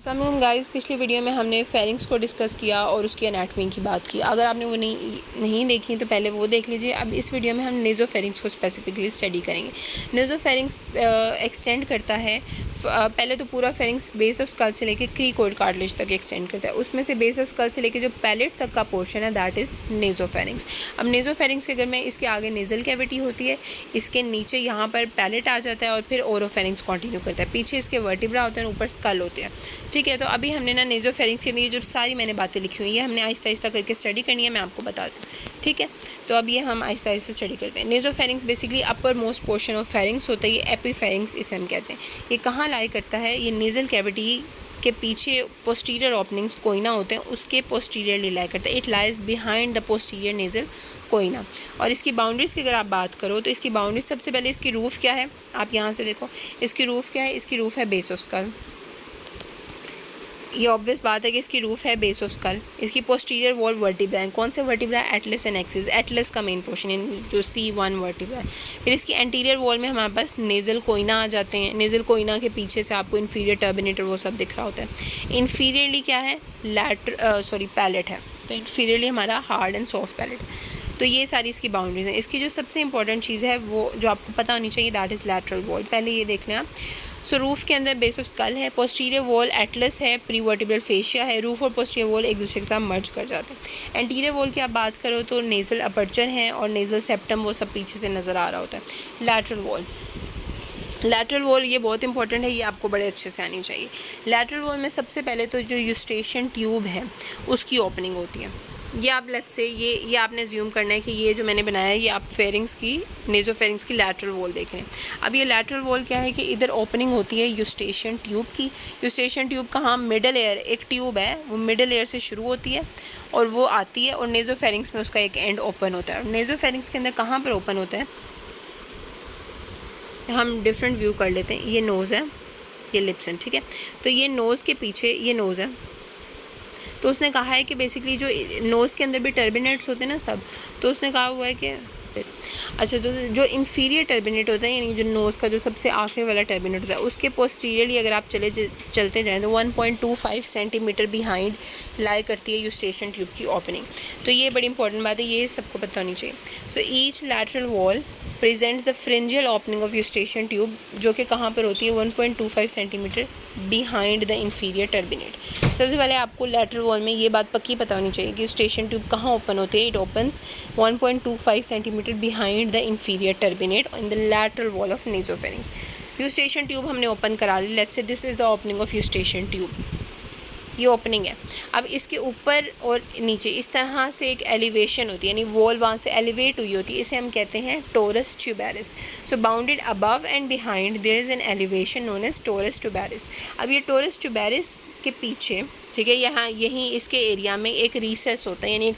सलाम गाइस, पिछली वीडियो में हमने फेरिंग्स को डिस्कस किया और उसकी एनाटमी की बात की। अगर आपने वो नहीं देखी तो पहले वो देख लीजिए। अब इस वीडियो में हम नेज़ोफेरिंग्स को स्पेसिफिकली स्टडी करेंगे। नेज़ोफेरिंग्स एक्सटेंड करता है, पहले तो पूरा फेरिंग्स बेस ऑफ स्कल से लेके क्रीकोइड कार्टिलेज तक एक्सटेंड करता है। उसमें से बेस ऑफ स्कल से लेके जो पैलेट तक का पोर्शन है दैट इज़ नेज़ोफेरिंग्स। अब नेज़ोफेरिंग्स के अगर मैं इसके आगे नेज़ल कैविटी होती है, इसके नीचे यहाँ पर पैलेट आ जाता है और फिर ओरोफेरिंग्स कंटिन्यू करता है। पीछे इसके वर्टिब्रा होते हैं, ऊपर स्कल होते हैं। ठीक है, तो अभी हमने ना नेज़ोफेरिंग्स के लिए जो सारी मैंने बातें लिखी हुई हैं हमने आहिस्ता आहिस्ता करके स्टडी करनी है। मैं आपको बताती हूँ, ठीक है। तो अब ये हम आहिस्ता आहिस्ता स्टडी करते हैं। Nasopharynx basically uppermost portion of pharynx होता है। ये एपीफेरिंग्स इसे हम कहते हैं। ये कहाँ लाई करता है? ये नेज़ल कैविटी के पीछे पोस्टीरियर ओपनिंग्स कोइना होते हैं, उसके पोस्टीरियरली लाई करता है। It lies behind the posterior nasal Koyna. और इसकी बाउंड्रीज़ की अगर आप बात करो तो इसकी बाउंड्रीज सबसे पहले इसकी रूफ़ क्या है, आप यहाँ से देखो। इसकी रूफ़ क्या है? इसकी रूफ़ है बेस ऑफ स्कल। ये ऑब्वियस बात है कि इसकी रूफ़ है बेस ऑफ स्कल। इसकी पोस्टीरियर वॉल वर्टिब्रा है। कौन से vertebra? Atlas and axis. Atlas का मेन पोर्शन है जो C1 वर्टिब्रा है। फिर इसकी एंटीरियर वॉल में हमारे पास नेज़ल कोइना आ जाते हैं। नेज़ल कोइना के पीछे से आपको इन्फीरियर टर्बिनेटर वो सब दिख रहा होता है। इन्फीरियरली क्या है? पैलेट है। तो इन्फीरियरली हमारा हार्ड एंड सॉफ्ट पैलेट है। तो ये सारी इसकी बाउंड्रीज हैं। इसकी जो सबसे इंपॉर्टेंट चीज़ है वो जो आपको पता होनी चाहिए दैट इज़ लैटरल वॉल। पहले ये देख लें आप। सो रूफ़ के अंदर बेस ऑफ स्कल है, पोस्टीरियर वॉल एटलस है, प्रीवर्टिब्रल फेशिया है। रूफ़ और पोस्टीरियर वॉल एक दूसरे के साथ मर्ज कर जाते हैं। एंटीरियर वॉल की आप बात करो तो नेज़ल अपर्चर है और नेज़ल सेप्टम वो सब पीछे से नज़र आ रहा होता है। लैटरल वॉल ये बहुत इंपॉर्टेंट है, ये आपको बड़े अच्छे से आनी चाहिए। लैटरल वॉल में सबसे पहले तो जो यूस्टेशियन ट्यूब है उसकी ओपनिंग होती है। ये आप लेट्स से ये आपने अज्यूम करना है कि ये जो मैंने बनाया है ये आप फेरिंग्स की नेज़ोफेरिंग्स की लैटरल वॉल देख रहे हैं। अब ये लैटरल वॉल क्या है कि इधर ओपनिंग होती है यूस्टेशियन ट्यूब की। यूस्टेशियन ट्यूब कहाँ? मिडल एयर एक ट्यूब है, वो मिडल एयर से शुरू होती है और वो आती है और नेज़ोफेरिंग्स में उसका एक एंड ओपन होता है। और नेज़ोफेरिंग्स के अंदर कहाँ पर ओपन होता है? हम डिफरेंट व्यू कर लेते हैं। ये नोज़ है, ये लिप्स हैं, ठीक है। तो ये नोज़ के पीछे ये नोज़ है। तो उसने कहा है कि बेसिकली जो नोज़ के अंदर भी टर्बिनेट्स होते हैं ना सब, तो उसने कहा हुआ है कि अच्छा तो जो इन्फीरियर टर्बिनेट होता है यानी जो नोज़ का जो सबसे आखिरी वाला टर्बिनेट होता है उसके पोस्टीरियरली अगर आप चलते जाएँ तो 1.25 सेंटीमीटर बिहाइंड लाई करती है यूस्टेशियन ट्यूब की ओपनिंग। तो ये बड़ी इंपॉर्टेंट बात है, ये सबको पता होनी चाहिए। So each lateral wall presents the pharyngeal opening of Eustachian tube जो कि कहाँ पर होती है? 1.25 centimetre behind the inferior turbinate. सबसे पहले आपको लैटरल वॉल में ये बात पक्की पता होनी चाहिए कि यूस्टेशियन ट्यूब कहाँ ओपन होती है। It opens 1.25 centimetre behind the inferior turbinate in the lateral wall of nasopharynx. Eustachian tube हमने ओपन करा ली। Let's see this is the opening of Eustachian tube. ये ओपनिंग है। अब इसके ऊपर और नीचे इस तरह से एक एलिवेशन होती है यानी वॉल वहाँ से एलिवेट हुई होती है, इसे हम कहते हैं torus tubarius. So bounded above and behind there is an elevation known as torus tubarius. अब ये टोरस ट्यूबेरिस के पीछे, ठीक है, यहाँ यहीं इसके एरिया में एक रीसेस होता है यानी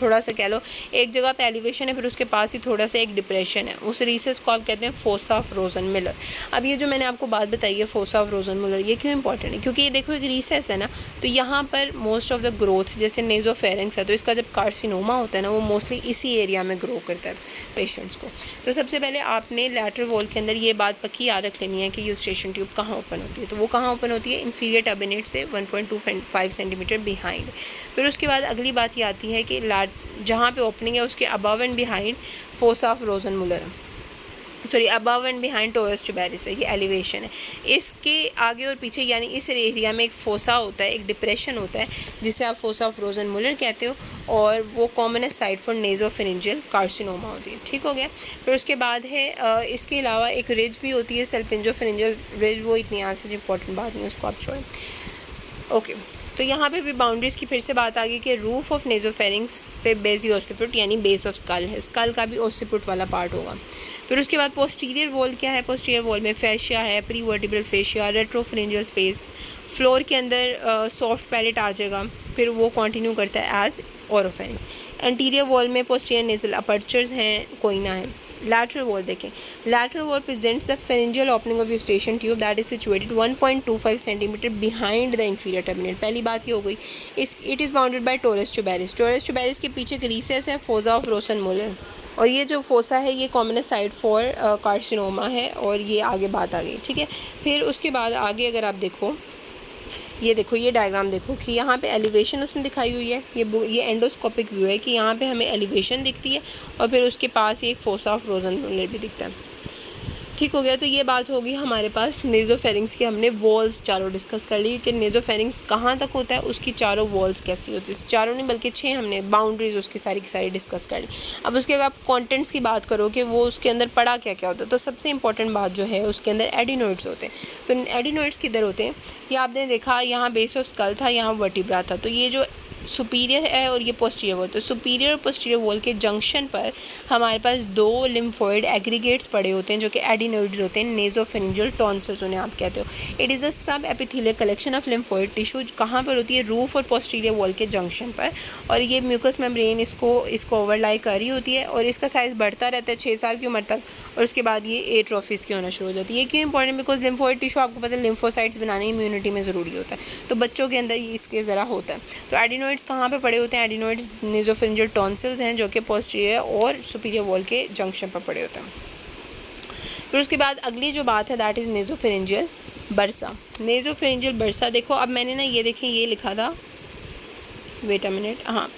थोड़ा सा कह लो एक जगह पे एलिवेशन है फिर उसके पास ही थोड़ा सा एक डिप्रेशन है। उस रीसेस को आप कहते हैं फोसा ऑफ रोजनमुलर। अब ये जो मैंने आपको बात बताई है फोसा ऑफ रोजनमुलर, ये क्यों इंपॉर्टेंट है? क्योंकि ये देखो एक रीसेस है ना, तो यहाँ पर मोस्ट ऑफ द ग्रोथ जैसे नेज़ोफेरिंग्स है तो इसका जब कार्सिनोमा होता है ना वो मोस्टली इसी एरिया में ग्रो करता है पेशेंट्स को। तो सबसे पहले आपने लैटरल वॉल के अंदर ये बात पक्की याद रख लेनी है कि यूस्टेशियन ट्यूब कहाँ ओपन होती है। तो वो कहाँ ओपन होती है? इन्फीरियर टर्बिनेट से 1.25 सेंटीमीटर बिहाइंड। फिर उसके बाद अगली बात ये आती है कि जहाँ पे ओपनिंग है उसके above and behind fossa of Rosenmuller, sorry above and behind torus tubarius है, ये एलिवेशन है। इसके आगे और पीछे यानी इस एरिया में एक फोसा होता है, एक डिप्रेशन होता है जिसे आप फोसा ऑफ रोजनमुलर कहते हो और वो कॉमनेस्ट साइट फॉर नेज़ोफेरिंजियल कार्सिनोमा होती है। ठीक हो गया। फिर उसके बाद है इसके अलावा एक रिज भी होती है सल्पिंजोफेरिंजियल रिज, वो इतनी आज से इंपॉर्टेंट बात नहीं, उसको आप छोड़ें। ओके, तो यहाँ पे भी बाउंड्रीज़ की फिर से बात आ गई कि रूफ़ ऑफ नेज़ोफेरिंग्स पे बेसी ओसिपुट यानी बेस ऑफ स्कल है, स्कल का भी ओसिपुट वाला पार्ट होगा। फिर उसके बाद पोस्टीरियर वॉल क्या है? पोस्टीरियर वॉल में फेशिया है, प्रीवर्टिब्रल फेशिया, रेट्रोफेरिंजियल स्पेस, फ्लोर के अंदर सॉफ्ट पैलेट आ जाएगा, फिर वो कंटिन्यू करता है एज ओरोफेरिंग्स। एंटीरियर वॉल में पोस्टीरियर नेज़ल अपर्चर्स हैं, कोइना है। lateral wall देखें, lateral wall presents the pharyngeal opening of eustachian tube that is situated 1.25 centimeter behind the inferior turbinate। पहली बात ये हो गई। it is bounded by torus tuberis। torus tuberis के पीछे एक recess है fossa of rosenmuller और ये जो फोसा है ये कॉमनेस्ट साइट फॉर कार्सिनोमा है और ये आगे बात आ गई। ठीक है, फिर उसके बाद आगे अगर आप देखो ये देखो, ये डायग्राम देखो कि यहाँ पे एलिवेशन उसने दिखाई हुई है, ये एंडोस्कोपिक व्यू है कि यहाँ पे हमें एलिवेशन दिखती है और फिर उसके पास एक फोसा ऑफ रोज़नमुलर भी दिखता है। ठीक हो गया। तो ये बात होगी हमारे पास नेज़ोफेरिंक्स की। हमने वॉल्स चारों डिस्कस कर ली कि नेज़ोफेरिंक्स कहाँ तक होता है, उसकी चारों वॉल्स कैसी होती है, चारों नहीं बल्कि 6 हमने बाउंड्रीज उसकी सारी की सारी डिस्कस कर ली। अब उसके अगर आप कॉन्टेंट्स की बात करो कि वो उसके अंदर पड़ा क्या क्या होता है, तो सबसे इंपॉर्टेंट बात जो है उसके अंदर एडिनोइड्स होते हैं। तो एडिनोइड्स किधर होते हैं, ये आपने देखा यहाँ बेस ऑफ स्कल था, यहाँ वर्टिब्रा था, तो ये जो सुपीरियर है और ये पोस्टीरियर वॉल, तो सुपीरियर और पोस्टीरियर वॉल के जंक्शन पर हमारे पास 2 लिम्फोइड एग्रीगेट्स पड़े होते हैं जो कि एडिनोइड्स होते हैं, नेज़ोफेरिंजियल टॉन्सिल्स उन्हें आप कहते हो। इट इज़ अ सब epithelial collection of lymphoid tissue, कहाँ पर होती है, रूफ और पोस्टीरियर वॉल के जंक्शन पर, और ये म्यूकस मेम्ब्रेन इसको ओवरलाई कर रही होती है और इसका साइज़ बढ़ता रहता है 6 साल की उम्र तक, और उसके बाद ये एट्रोफिस की होना शुरू हो जाती है। ये क्यों इंपॉर्टेंट, बिकॉज लिम्फोइड टिश्यू आपको पता है लिम्फोसाइट्स बनाने इम्यूनिटी में ज़रूरी होता है, तो बच्चों के अंदर इसके ज़रा होता है। तो एडिनोइड्स कहाँ पे पड़े होते हैं, एडिनोइड्स नेज़ोफेरिंजियल टॉन्सिल्स हैं जो कि पोस्टीरियर और सुपीरियर वॉल के जंक्शन पर पड़े होते हैं। फिर उसके बाद अगली जो बात है दैट इज़ नेज़ोफेरिंजियल बर्सा। नेज़ोफेरिंजियल बर्सा देखो, अब मैंने ना ये देखें ये लिखा था, वेट अ मिनट, हाँ,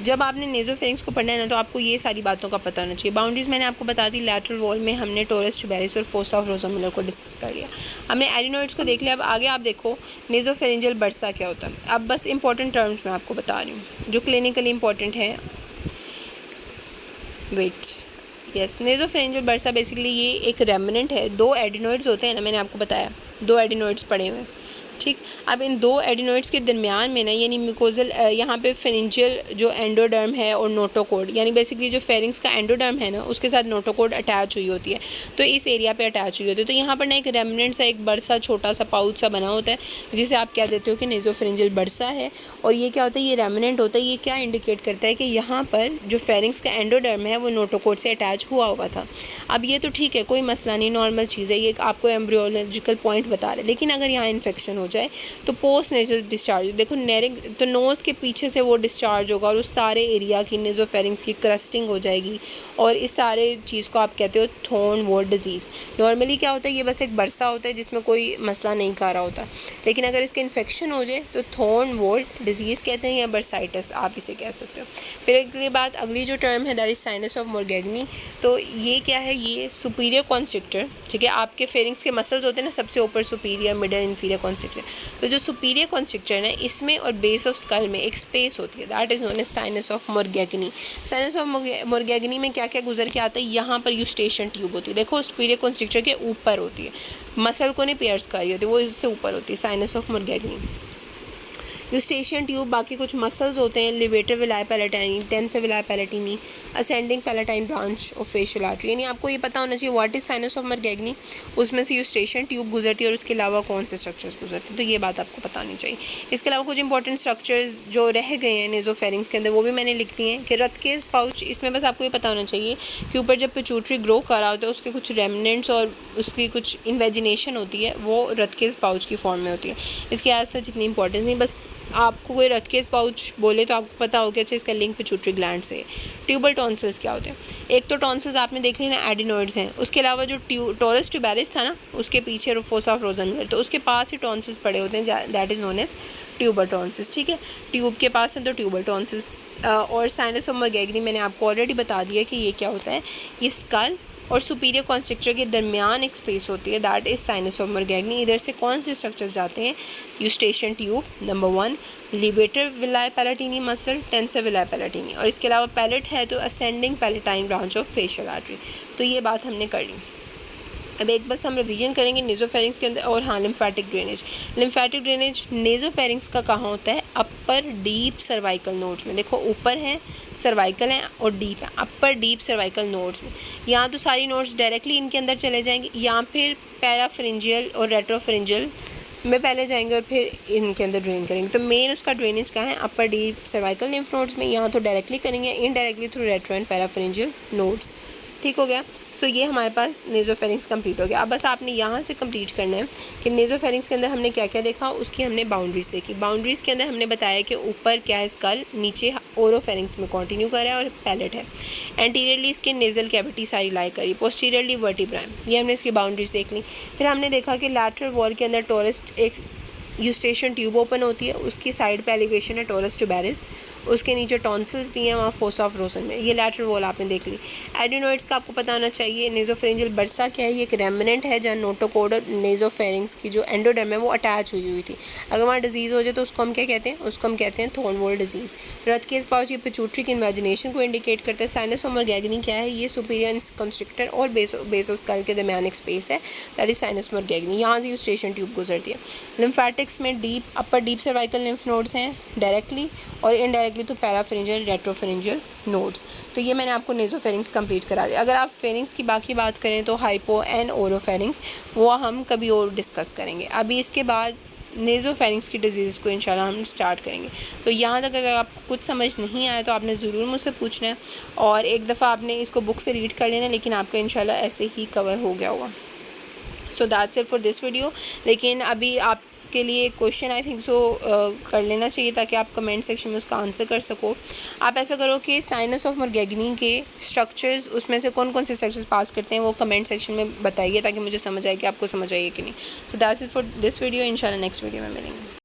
जब आपने नेज़ोफेरिंक्स को पढ़ना है ना तो आपको ये सारी बातों का पता होना चाहिए। बाउंड्रीज मैंने आपको बता दी, लैटरल वॉल में हमने टोरस ट्यूबेरिस और फोसा ऑफ रोज़नमुलर को डिस्कस कर लिया, हमने एडिनोइड्स को देख लिया। अब आगे आप देखो नेज़ोफेरिंजियल बर्सा क्या होता है। अब बस इंपॉर्टेंट टर्म्स मैं आपको बता रही हूँ जो क्लिनिकली इंपॉर्टेंट है। वेट, यस, नेज़ोफेरिंजियल बर्सा बेसिकली ये एक रेमिनेंट है। 2 एडिनोइड्स होते हैं ना, मैंने आपको बताया 2 एडिनोइड्स पड़े हुए हैं, ठीक। अब इन 2 एडिनोइड्स के दरमियान में ना, यानी म्यूकोजल यहाँ पे फेरिंजियल जो एंडोडर्म है और नोटोकोड, यानी बेसिकली जो फेरिंग्स का एंडोडर्म है ना उसके साथ नोटोकोड अटैच हुई होती है, तो इस एरिया पे अटैच हुई होती है। तो यहाँ पर ना एक रेमिनेंट सा एक बर्सा छोटा सा पाउच सा बना होता है जिसे आप कह देते हो कि नेज़ोफेरिंजियल बर्सा है। और ये क्या होता है, ये रेमिनेंट होता है। ये क्या इंडिकेट करता है कि यहाँ पर जो फेरिंग्स का एंडोडर्म है वो नोटोकोड से अटैच हुआ हुआ था। अब ये तो ठीक है, कोई मसला नहीं, नॉर्मल चीज़ है, ये आपको एम्ब्रियोलॉजिकल पॉइंट बता रहा है। लेकिन अगर यहाँ इन्फेक्शन हो जाए तो पोस्ट नेजल डिस्चार्ज, देखो नेरिंग तो नोज़ के पीछे से वो डिस्चार्ज होगा और उस सारे एरिया की नेज़ोफेरिंक्स की क्रस्टिंग हो जाएगी, और इस सारे चीज़ को आप कहते हो थॉर्न वॉल डिजीज़। नॉर्मली क्या होता है, ये बस एक बरसा होता है जिसमें कोई मसला नहीं कर रहा होता, लेकिन अगर इसके इन्फेक्शन हो जाए तो थॉर्न वॉल डिजीज़ कहते हैं या बर्साइटिस आप इसे कह सकते हो। फिर अगली बात, अगली जो टर्म है दैट इज साइनस ऑफ मोरगेगनी। तो ये क्या है, ये सुपीरियर कॉन्स्ट्रिक्टर, ठीक है। आपके फेरिंग्स के मसल्स होते हैं ना सबसे ऊपर, सुपीरियर, मिडल, इन्फीरियर कॉन्स्ट्रिक्टर। तो जो सुपीरियर कॉन्स्ट्रिक्टर है इसमें और बेस ऑफ स्कल में एक स्पेस होती है that is known as sinus of Morgagni. Sinus of Morgagni में क्या क्या गुजर के आता है, यहाँ पर यूस्टेशन ट्यूब होती है, देखो सुपीरियर कॉन्स्ट्रिक्टर के ऊपर होती है, मसल को नहीं पियर्स कर रही होती, वो इससे ऊपर होती है, sinus of Morgagni. Eustachian tube, बाकी कुछ मसल्स होते हैं, levator veli palatini, tensor veli palatini, ascending palatine branch of facial artery. यानी आपको ये पता होना चाहिए what is sinus of Morgagni, उसमें से यूस्टेशियन ट्यूब गुजरती है और उसके अलावा कौन से स्ट्रक्चर्स गुजरते हैं, तो ये बात आपको पता होनी चाहिए। इसके अलावा कुछ इंपॉर्टेंट स्ट्रक्चर्स जो रह गए हैं नेज़ोफेरिंक्स के अंदर वो भी मैंने लिख दिए हैं कि रथकेस पाउच, इसमें बस आपको ये पता होना चाहिए कि ऊपर जब पिट्यूटरी ग्रो कर रहा होता है उसके कुछ रेमिनेंट्स और उसकी कुछ इन्वेजिनेशन होती है वो रथकेस पाउच की फॉर्म में होती है। इसकी आज सच इतनी इंपॉर्टेंस नहीं, बस आपको कोई रथकेस पाउच बोले तो आपको पता हो कि अच्छा इसका लिंक पिट्यूटरी ग्लैंड से। ट्यूबल टॉन्सिल्स क्या होते हैं, एक तो टॉन्सिल्स आपने देख ली ना एडिनोइड्स हैं, उसके अलावा जो टोरस ट्यूबेरिस था ना उसके पीछे फोसा ऑफ रोज़नमुलर, तो उसके पास ही टॉन्सिल्स पड़े होते हैं that is known as tubal tonsils, ठीक है। ट्यूब के पास है तो ट्यूबल टॉन्सिल्स। और साइनस ऑफ मोरगेगनी मैंने आपको ऑलरेडी बता दिया कि ये क्या होता है, ये स्कल और सुपीरियर कॉन्स्ट्रिक्टर के दरमियान एक स्पेस होती है that is sinus of Morgagni. इधर से कौन से स्ट्रक्चर्स जाते हैं, Eustachian tube number 1, levator veli palatini muscle, tensor veli palatini, और इसके अलावा पैलेट है तो ascending palatine branch of facial artery. तो ये बात हमने कर ली। अब एक बस हम रिवीजन करेंगे नेज़ोफेरिंक्स के अंदर। और हाँ, लिम्फेटिक ड्रेनेज, लिम्फेटिक ड्रेनेज नेज़ोफेरिंक्स का कहाँ होता है, अपर डीप सर्वाइकल नोड्स में। देखो ऊपर है सर्वाइकल है और डीप है, अपर डीप सर्वाइकल नोड्स में। यहाँ तो सारी नोड्स डायरेक्टली इनके अंदर चले जाएंगे, या फिर पैराफ्रिंजियल और रेट्रोफ्रिंजियल में पहले जाएंगे और फिर इनके अंदर ड्रेन करेंगे। तो मेन उसका ड्रेनेज कहाँ है, upper deep cervical lymph nodes में। यहाँ तो डायरेक्टली करेंगे, indirectly through retro and parapharyngeal nodes, ठीक हो गया। सो ये हमारे पास नेज़ोफेरिंक्स कंप्लीट हो गया। अब बस आपने यहाँ से कंप्लीट करना है कि नेज़ोफेरिंक्स के अंदर हमने क्या क्या देखा, उसकी हमने बाउंड्रीज़ देखी। बाउंड्रीज़ के अंदर हमने बताया कि ऊपर क्या है स्कल, नीचे ओरोफेरिंक्स में कंटिन्यू कर रहा है और पैलेट है, एंटीरियरली इसकी नेज़ल कैविटी सारी लाई करी, पोस्टीरियरली वर्टिब्रा, ये हमने इसकी बाउंड्रीज़ देख ली। फिर हमने देखा कि लैटरल वॉल के अंदर टोरस एक यूस्टेशन ट्यूब ओपन होती है, उसकी साइड पे एलिवेशन है टोरस ट्यूबेरिस, उसके नीचे टॉन्सिल्स भी हैं वहाँ फोसा ऑफ रोसन में। ये लैटरल वॉल आपने देख ली। एडिनोइड्स का आपको पता होना चाहिए। नेजोफेरेंजियल बर्सा क्या है, ये एक रेमिनेंट है जहाँ नोटोकोड और नेजोफेरिंग्स की जो एंडोडर्म है वो अटैच हुई थी। अगर वहाँ डिजीज़ हो जाए तो उसको हम क्या कहते हैं, उसको हम कहते हैं थॉर्न वॉल डिजीज़। रथ केस पाउच ये पिट्यूटरी की इन्वेजिनेशन को इंडिकेट करता है। साइनस मॉर्गेगनी क्या है, ये सुपीरियर कंस्ट्रिक्टर और बेसोस्कल के दरमियान एक स्पेस है, दैट इज साइनस मॉर्गेगनी। यहाँ से यूस्टेशन ट्यूब गुजरती है। लिम्फेटिक्स में अपर डीप सर्वाइकल लिम्फ नोड्स हैं डायरेक्टली, और इनडायरेक्टली तो पैराफेरेंजियल रेट्रोफेरेंजियल नोड्स। तो ये मैंने आपको नेजोफेरिंग्स कंप्लीट करा दिया। अगर आप फेरिंग्स की बाकी बात करें तो हाइपो एंड ओरोफेरिंग्स वो हम कभी और डिस्कस करेंगे। अभी इसके बाद नेजोफेरिंग्स की डिजीज़ को इंशाल्लाह हम स्टार्ट करेंगे। तो यहाँ तक अगर आपको कुछ समझ नहीं आया तो आपने ज़रूर मुझसे पूछना है, और एक दफ़ा आपने इसको बुक से रीड कर लेना, लेकिन आपका इंशाल्लाह ऐसे ही कवर हो गया होगा। So that's it for this video. लेकिन अभी आपके लिए क्वेश्चन आई थिंक सो कर लेना चाहिए ताकि आप कमेंट सेक्शन में उसका आंसर कर सको। आप ऐसा करो कि साइनस ऑफ मॉर्गेगनी के स्ट्रक्चर्स, उसमें से कौन कौन से स्ट्रक्चर्स पास करते हैं वो कमेंट सेक्शन में बताइए ताकि मुझे समझ आए कि आपको समझ आइए कि नहीं। So that's it for this video. इंशाल्लाह नेक्स्ट वीडियो में मिलेंगे।